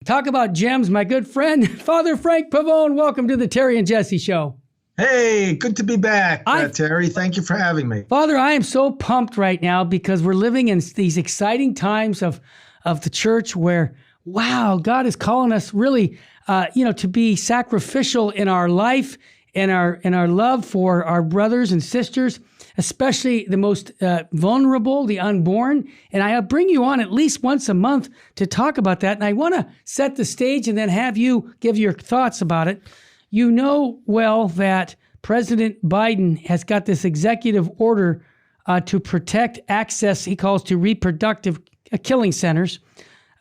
Talk about gems, my good friend, Father Frank Pavone. Welcome to the Terry and Jesse Show. Hey, good to be back, Terry. Thank you for having me. Father, I am so pumped right now because we're living in these exciting times of the church where, wow, God is calling us really, to be sacrificial in our life and our love for our brothers and sisters, especially the most vulnerable, the unborn. And I bring you on at least once a month to talk about that. And I want to set the stage and then have you give your thoughts about it. You know well that President Biden has got this executive order to protect access, he calls, to reproductive killing centers.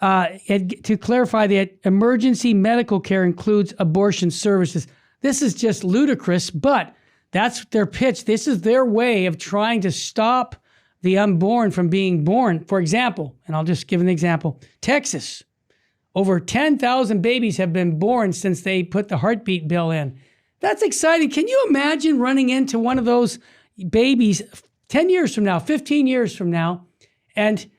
And to clarify that emergency medical care includes abortion services. This is just ludicrous, but that's their pitch. This is their way of trying to stop the unborn from being born. For example, and I'll just give an example, Texas, over 10,000 babies have been born since they put the heartbeat bill in. That's exciting. Can you imagine running into one of those babies 10 years from now, 15 years from now, and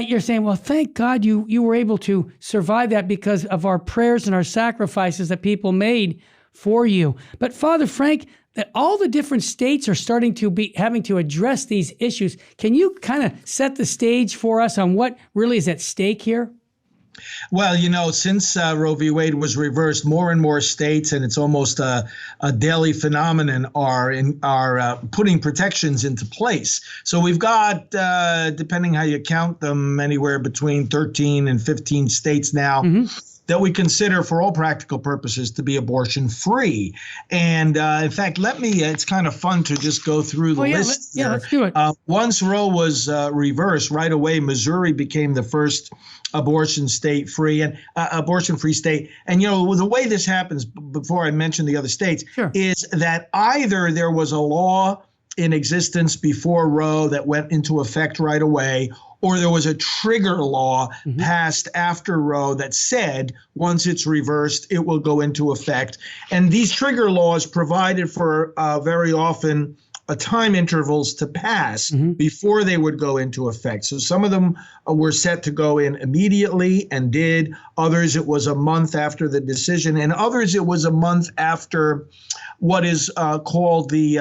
you're saying, well, thank God you were able to survive that because of our prayers and our sacrifices that people made for you. But Father Frank, that all the different states are starting to be having to address these issues. Can you kind of set the stage for us on what really is at stake here? Well, since Roe v. Wade was reversed, more and more states, and it's almost a daily phenomenon, are putting protections into place. So we've got, depending how you count them, anywhere between 13 and 15 states now. Mm-hmm. That we consider for all practical purposes to be abortion free. And in fact, it's kind of fun to just go through the list. Let's do it. Once Roe was reversed, right away, Missouri became the first abortion free state. And, the way this happens, before I mention the other states, sure, is that either there was a law in existence before Roe that went into effect right away, or there was a trigger law passed after Roe that said once it's reversed, it will go into effect. And these trigger laws provided for very often time intervals to pass before they would go into effect. So some of them were set to go in immediately and did. Others, it was a month after the decision, and others, it was a month after what is called the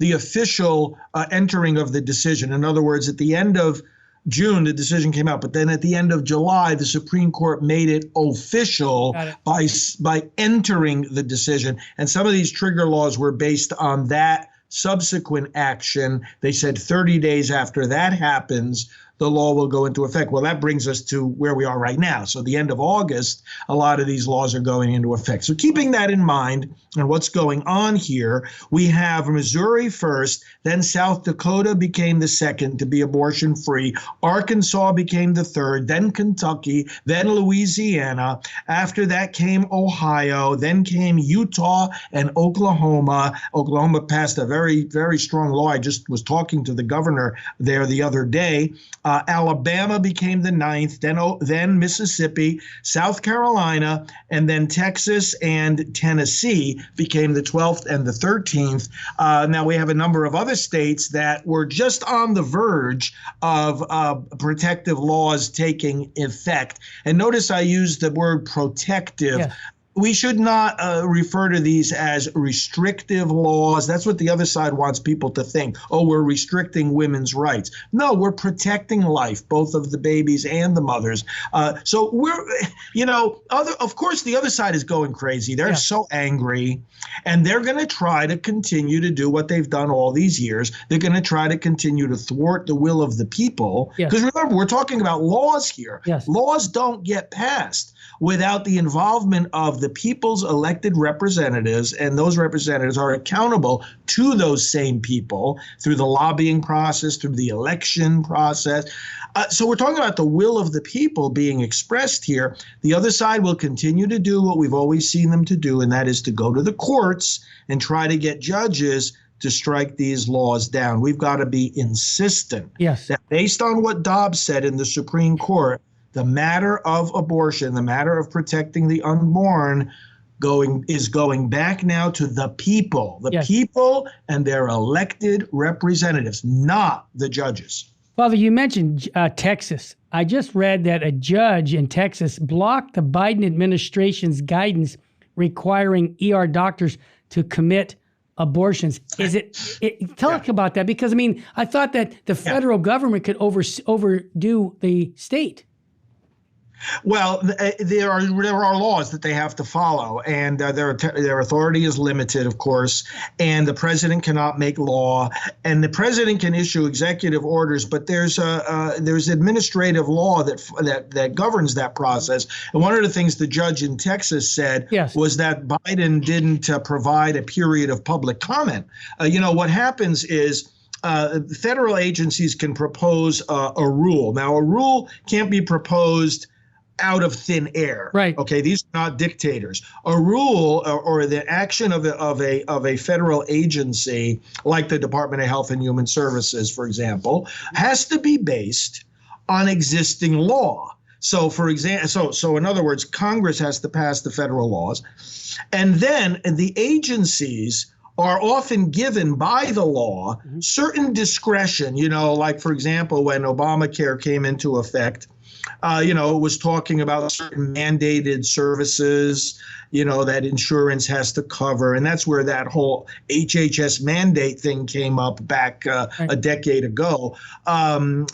official entering of the decision. In other words, at the end of June, the decision came out, but then at the end of July, the Supreme Court made it official by entering the decision. And some of these trigger laws were based on that subsequent action. They said 30 days after that happens, the law will go into effect. Well, that brings us to where we are right now. So the end of August, a lot of these laws are going into effect. So keeping that in mind and what's going on here, we have Missouri first, then South Dakota became the second to be abortion free. Arkansas became the third, then Kentucky, then Louisiana. After that came Ohio, then came Utah and Oklahoma. Oklahoma passed a very, very strong law. I just was talking to the governor there the other day. Alabama became the ninth, then Mississippi, South Carolina, and then Texas and Tennessee became the 12th and the 13th. Now we have a number of other states that were just on the verge of protective laws taking effect. And notice I used the word protective. Yeah. We should not refer to these as restrictive laws. That's what the other side wants people to think. Oh, we're restricting women's rights. No, we're protecting life, both of the babies and the mothers. So we're, of course, the other side is going crazy. They're so angry, and they're going to try to continue to do what they've done all these years. They're going to try to continue to thwart the will of the people. Because remember, we're talking about laws here. Yes. Laws don't get passed without the involvement of the people's elected representatives, and those representatives are accountable to those same people through the lobbying process, through the election process. So we're talking about the will of the people being expressed here. The other side will continue to do what we've always seen them to do, and that is to go to the courts and try to get judges to strike these laws down. We've got to be insistent that based on what Dobbs said in the Supreme Court, the matter of abortion, the matter of protecting the unborn, is going back now to the people, people and their elected representatives, not the judges. Father, you mentioned Texas. I just read that a judge in Texas blocked the Biden administration's guidance requiring ER doctors to commit abortions. Tell us about that, because I mean, I thought that the federal government could overdo the state. Well, there are laws that they have to follow, and their authority is limited, of course, and the president cannot make law, and the president can issue executive orders, but there's administrative law that governs that process. And one of the things the judge in Texas said was that Biden didn't provide a period of public comment. What happens is federal agencies can propose a rule. Now, a rule can't be proposed out of thin air. Right. Okay. These are not dictators. A rule or the action of a federal agency like the Department of Health and Human Services, for example, has to be based on existing law. So, for example, so in other words, Congress has to pass the federal laws, and then the agencies are often given by the law certain discretion. Like, for example, when Obamacare came into effect, it was talking about certain mandated services, that insurance has to cover. And that's where that whole HHS mandate thing came up back a decade ago. So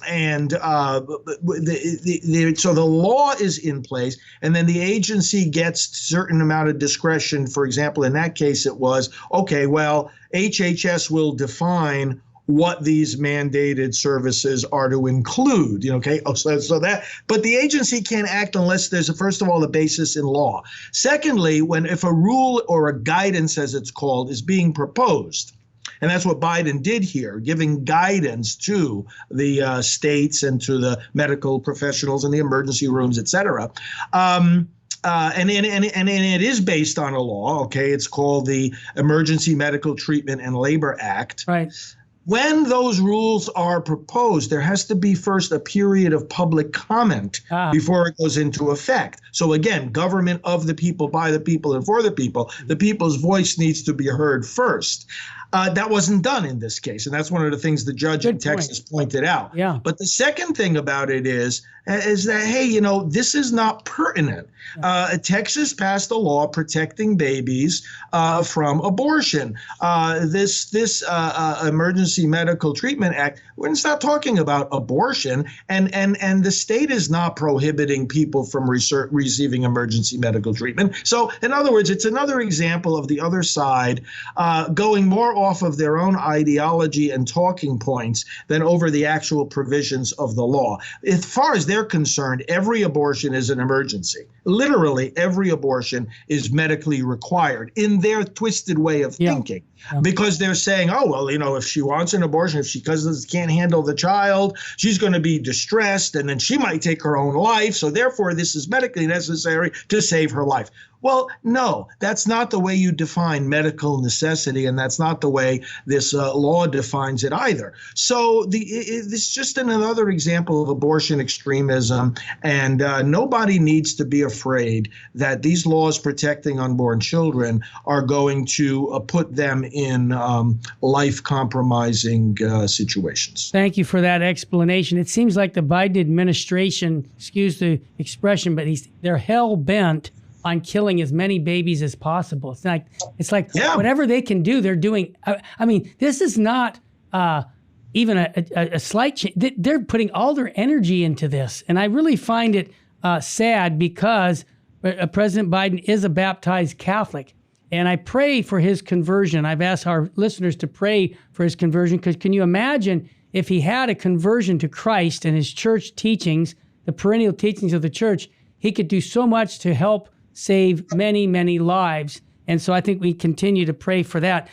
the law is in place, and then the agency gets a certain amount of discretion. For example, in that case, it was, okay, well, HHS will define what these mandated services are to include, okay? But the agency can't act unless there's, first of all, a basis in law. Secondly, if a rule or a guidance, as it's called, is being proposed, and that's what Biden did here, giving guidance to the states and to the medical professionals in the emergency rooms, et cetera. And it is based on a law, okay? It's called the Emergency Medical Treatment and Labor Act. Right. When those rules are proposed, there has to be first a period of public comment before it goes into effect. So again, government of the people, by the people, and for the people. The people's voice needs to be heard first. That wasn't done in this case, and that's one of the things the judge in Texas pointed out. Yeah. But the second thing about it is that, hey, this is not pertinent. Texas passed a law protecting babies from abortion. This Emergency Medical Treatment Act, we're not talking about abortion, and the state is not prohibiting people from receiving emergency medical treatment. So, in other words, it's another example of the other side going more off of their own ideology and talking points than over the actual provisions of the law. As far as they're concerned, every abortion is an emergency. Literally, every abortion is medically required in their twisted way of thinking. Because they're saying, oh, well, if she wants an abortion, if she can't handle the child, she's going to be distressed, and then she might take her own life. So therefore, this is medically necessary to save her life. Well, no, that's not the way you define medical necessity, and that's not the way this law defines it either. So this is just another example of abortion extremism, and nobody needs to be afraid that these laws protecting unborn children are going to put them in life-compromising situations. Thank you for that explanation. It seems like the Biden administration, excuse the expression, but they're hell-bent on killing as many babies as possible. It's like whatever they can do, they're doing. I mean, this is not even a slight change. They're putting all their energy into this. And I really find it sad because President Biden is a baptized Catholic. And I pray for his conversion. I've asked our listeners to pray for his conversion, because can you imagine if he had a conversion to Christ and his church teachings, the perennial teachings of the church, he could do so much to help save many, many lives. And so I think we continue to pray for that.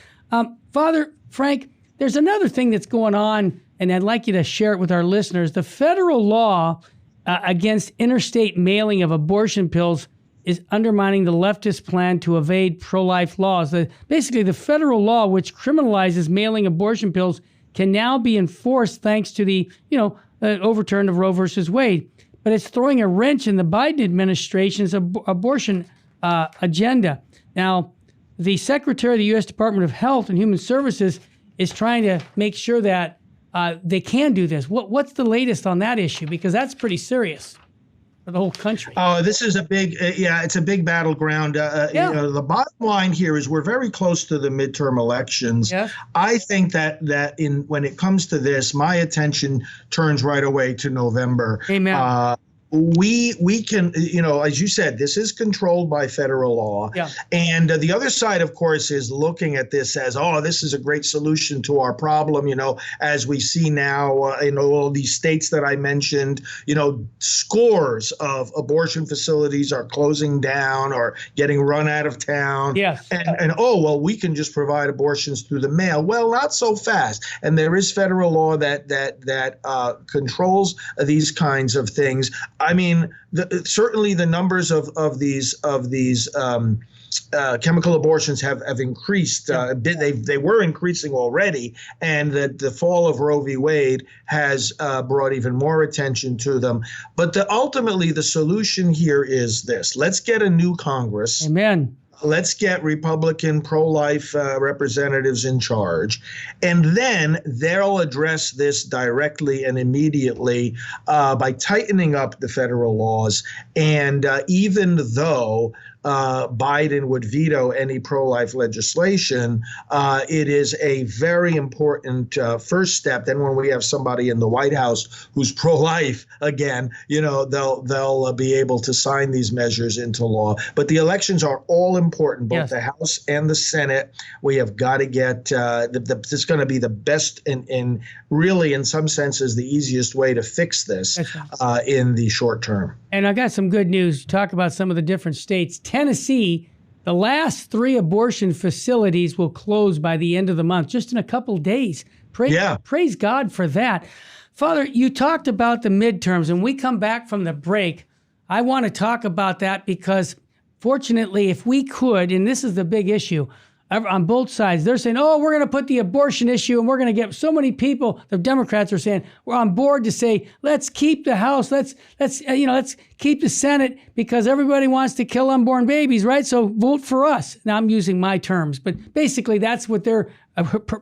Father Frank, there's another thing that's going on, and I'd like you to share it with our listeners. The federal law against interstate mailing of abortion pills is undermining the leftist plan to evade pro-life laws. Basically, the federal law, which criminalizes mailing abortion pills, can now be enforced thanks to the overturn of Roe versus Wade. But it's throwing a wrench in the Biden administration's abortion agenda. Now, the Secretary of the U.S. Department of Health and Human Services is trying to make sure that they can do this. What's the latest on that issue? Because that's pretty serious for the whole country. Oh, this is a big, it's a big battleground. The bottom line here is we're very close to the midterm elections. Yeah. I think that when it comes to this, my attention turns right away to November. Amen. We can, as you said, this is controlled by federal law. Yeah. And the other side, of course, is looking at this as, this is a great solution to our problem. As we see now in all these states that I mentioned, scores of abortion facilities are closing down or getting run out of town. Yes. And we can just provide abortions through the mail. Well, not so fast. And there is federal law that controls these kinds of things. I mean, certainly the numbers of these chemical abortions have increased. They were increasing already, and the fall of Roe v. Wade has brought even more attention to them. But ultimately, the solution here is this: let's get a new Congress. Amen. Let's get Republican pro-life representatives in charge, and then they'll address this directly and immediately by tightening up the federal laws. And even though Biden would veto any pro-life legislation, it is a very important first step. Then when we have somebody in the White House who's pro-life again, they'll be able to sign these measures into law. But the elections are all important, both the House and the Senate. We have got to get this is going to be the best and really, in some senses, the easiest way to fix this in the short term. And I got some good news. Talk about some of the different states. Tennessee, the last 3 abortion facilities will close by the end of the month, just in a couple days. Praise God for that. Father, you talked about the midterms, and we come back from the break. I want to talk about that because, fortunately, if we could, and this is the big issue, on both sides, they're saying, we're going to put the abortion issue and we're going to get so many people. The Democrats are saying we're on board to say, let's keep the House, let's keep the Senate because everybody wants to kill unborn babies, right? So vote for us. Now I'm using my terms, but basically that's what they're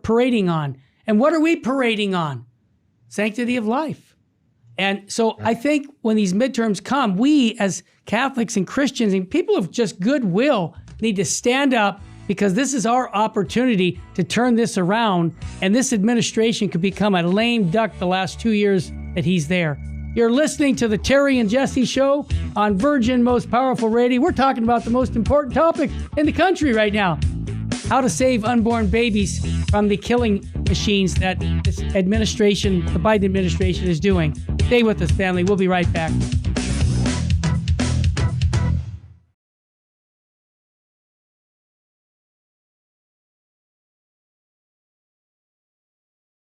parading on. And what are we parading on? Sanctity of life. And so I think when these midterms come, we as Catholics and Christians and people of just goodwill need to stand up, because this is our opportunity to turn this around, and this administration could become a lame duck the last 2 years that he's there. You're listening to the Terry and Jesse Show on Virgin Most Powerful Radio. We're talking about the most important topic in the country right now: how to save unborn babies from the killing machines that this administration, the Biden administration, is doing. Stay with us, family. We'll be right back.